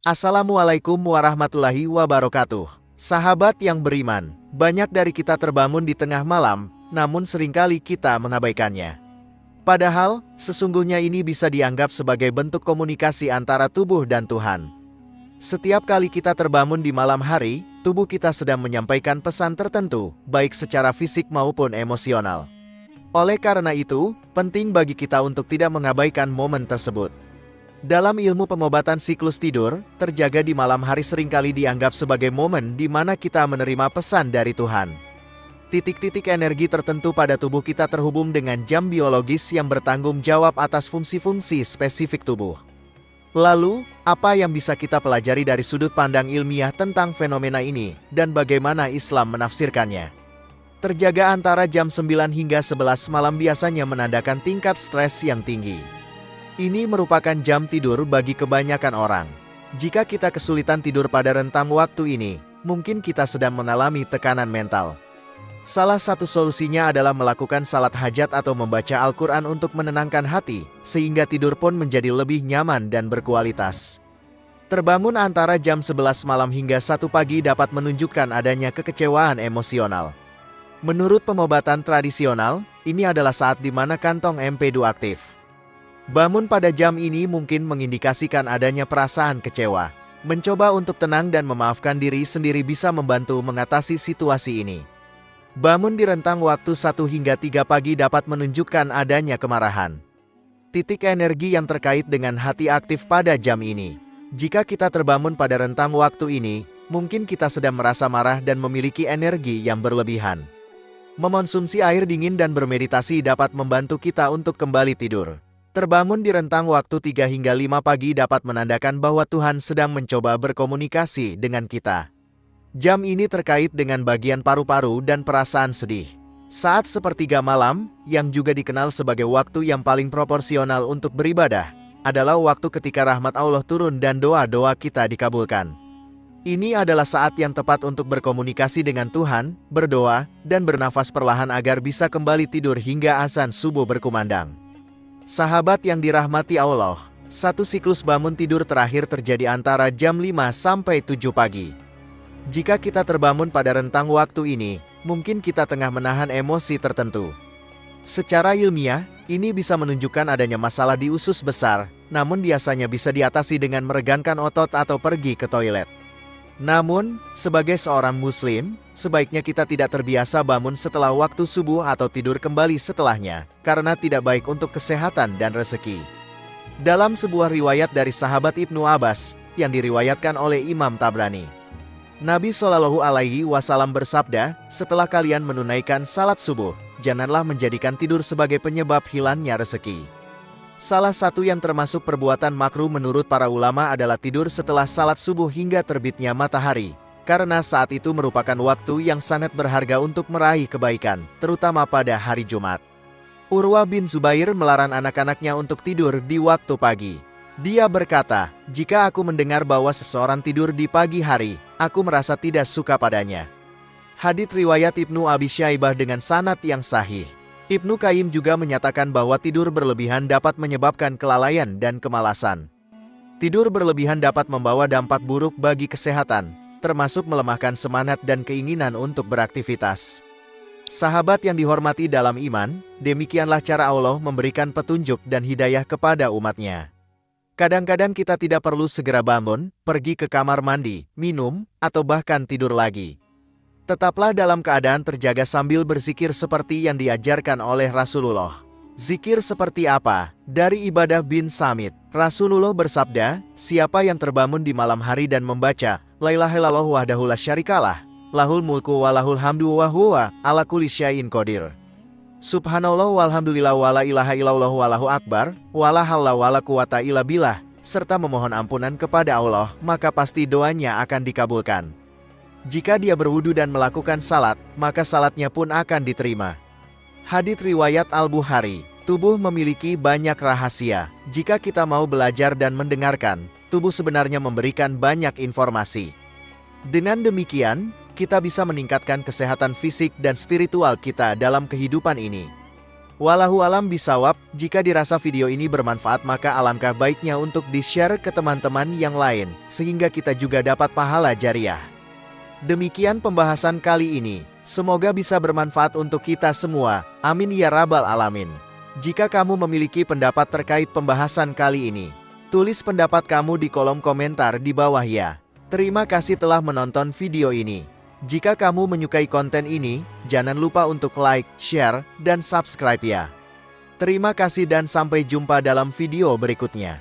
Assalamualaikum warahmatullahi wabarakatuh. Sahabat yang beriman, banyak dari kita terbangun di tengah malam, namun seringkali kita mengabaikannya. Padahal, sesungguhnya ini bisa dianggap sebagai bentuk komunikasi antara tubuh dan Tuhan. Setiap kali kita terbangun di malam hari, tubuh kita sedang menyampaikan pesan tertentu, baik secara fisik maupun emosional. Oleh karena itu, penting bagi kita untuk tidak mengabaikan momen tersebut. Dalam ilmu pengobatan siklus tidur, terjaga di malam hari seringkali dianggap sebagai momen di mana kita menerima pesan dari Tuhan. Titik-titik energi tertentu pada tubuh kita terhubung dengan jam biologis yang bertanggung jawab atas fungsi-fungsi spesifik tubuh. Lalu, apa yang bisa kita pelajari dari sudut pandang ilmiah tentang fenomena ini, dan bagaimana Islam menafsirkannya? Terjaga antara jam 9 hingga 11 malam biasanya menandakan tingkat stres yang tinggi. Ini merupakan jam tidur bagi kebanyakan orang. Jika kita kesulitan tidur pada rentang waktu ini, mungkin kita sedang mengalami tekanan mental. Salah satu solusinya adalah melakukan salat hajat atau membaca Al-Quran untuk menenangkan hati, sehingga tidur pun menjadi lebih nyaman dan berkualitas. Terbangun antara jam 11 malam hingga 1 pagi dapat menunjukkan adanya kekecewaan emosional. Menurut pengobatan tradisional, ini adalah saat di mana kantong empedu aktif. Bangun pada jam ini mungkin mengindikasikan adanya perasaan kecewa. Mencoba untuk tenang dan memaafkan diri sendiri bisa membantu mengatasi situasi ini. Bangun di rentang waktu 1 hingga 3 pagi dapat menunjukkan adanya kemarahan. Titik energi yang terkait dengan hati aktif pada jam ini. Jika kita terbangun pada rentang waktu ini, mungkin kita sedang merasa marah dan memiliki energi yang berlebihan. Memonsumsi air dingin dan bermeditasi dapat membantu kita untuk kembali tidur. Terbangun di rentang waktu 3 hingga 5 pagi dapat menandakan bahwa Tuhan sedang mencoba berkomunikasi dengan kita. Jam ini terkait dengan bagian paru-paru dan perasaan sedih. Saat sepertiga malam, yang juga dikenal sebagai waktu yang paling proporsional untuk beribadah, adalah waktu ketika rahmat Allah turun dan doa-doa kita dikabulkan. Ini adalah saat yang tepat untuk berkomunikasi dengan Tuhan, berdoa, dan bernafas perlahan agar bisa kembali tidur hingga azan subuh berkumandang. Sahabat yang dirahmati Allah, satu siklus bangun tidur terakhir terjadi antara jam 5 sampai 7 pagi. Jika kita terbangun pada rentang waktu ini, mungkin kita tengah menahan emosi tertentu. Secara ilmiah, ini bisa menunjukkan adanya masalah di usus besar, namun biasanya bisa diatasi dengan meregangkan otot atau pergi ke toilet. Namun, sebagai seorang muslim, sebaiknya kita tidak terbiasa bangun setelah waktu subuh atau tidur kembali setelahnya, karena tidak baik untuk kesehatan dan rezeki. Dalam sebuah riwayat dari sahabat Ibnu Abbas, yang diriwayatkan oleh Imam Tabrani, Nabi Shallallahu Alaihi Wasallam bersabda, setelah kalian menunaikan salat subuh, janganlah menjadikan tidur sebagai penyebab hilangnya rezeki. Salah satu yang termasuk perbuatan makruh menurut para ulama adalah tidur setelah salat subuh hingga terbitnya matahari, karena saat itu merupakan waktu yang sangat berharga untuk meraih kebaikan, terutama pada hari Jumat. Urwah bin Zubair melarang anak-anaknya untuk tidur di waktu pagi. Dia berkata, jika aku mendengar bahwa seseorang tidur di pagi hari, aku merasa tidak suka padanya. Hadits riwayat Ibnu Abi Syaibah dengan sanad yang sahih. Ibnu Qayyim juga menyatakan bahwa tidur berlebihan dapat menyebabkan kelalaian dan kemalasan. Tidur berlebihan dapat membawa dampak buruk bagi kesehatan, termasuk melemahkan semangat dan keinginan untuk beraktivitas. Sahabat yang dihormati dalam iman, demikianlah cara Allah memberikan petunjuk dan hidayah kepada umatnya. Kadang-kadang kita tidak perlu segera bangun, pergi ke kamar mandi, minum, atau bahkan tidur lagi. Tetaplah dalam keadaan terjaga sambil berzikir seperti yang diajarkan oleh Rasulullah. Zikir seperti apa? Dari Ibadah bin Samit, Rasulullah bersabda, siapa yang terbangun di malam hari dan membaca, La ilaha illallah wahdahu la syarikalah, lahul mulku wa lahul hamdu wa huwa ala kulli syai'in qadir. Subhanallah walhamdulillah wa la ilaha illallah wallahu akbar, wa la haula wa la quwata illa billah, serta memohon ampunan kepada Allah, maka pasti doanya akan dikabulkan. Jika dia berwudu dan melakukan salat, maka salatnya pun akan diterima. Hadits riwayat Al-Bukhari, tubuh memiliki banyak rahasia. Jika kita mau belajar dan mendengarkan, tubuh sebenarnya memberikan banyak informasi. Dengan demikian, kita bisa meningkatkan kesehatan fisik dan spiritual kita dalam kehidupan ini. Wallahu alam bisawab, jika dirasa video ini bermanfaat maka alangkah baiknya untuk di-share ke teman-teman yang lain, sehingga kita juga dapat pahala jariah. Demikian pembahasan kali ini, semoga bisa bermanfaat untuk kita semua, amin ya rabbal alamin. Jika kamu memiliki pendapat terkait pembahasan kali ini, tulis pendapat kamu di kolom komentar di bawah ya. Terima kasih telah menonton video ini. Jika kamu menyukai konten ini, jangan lupa untuk like, share, dan subscribe ya. Terima kasih dan sampai jumpa dalam video berikutnya.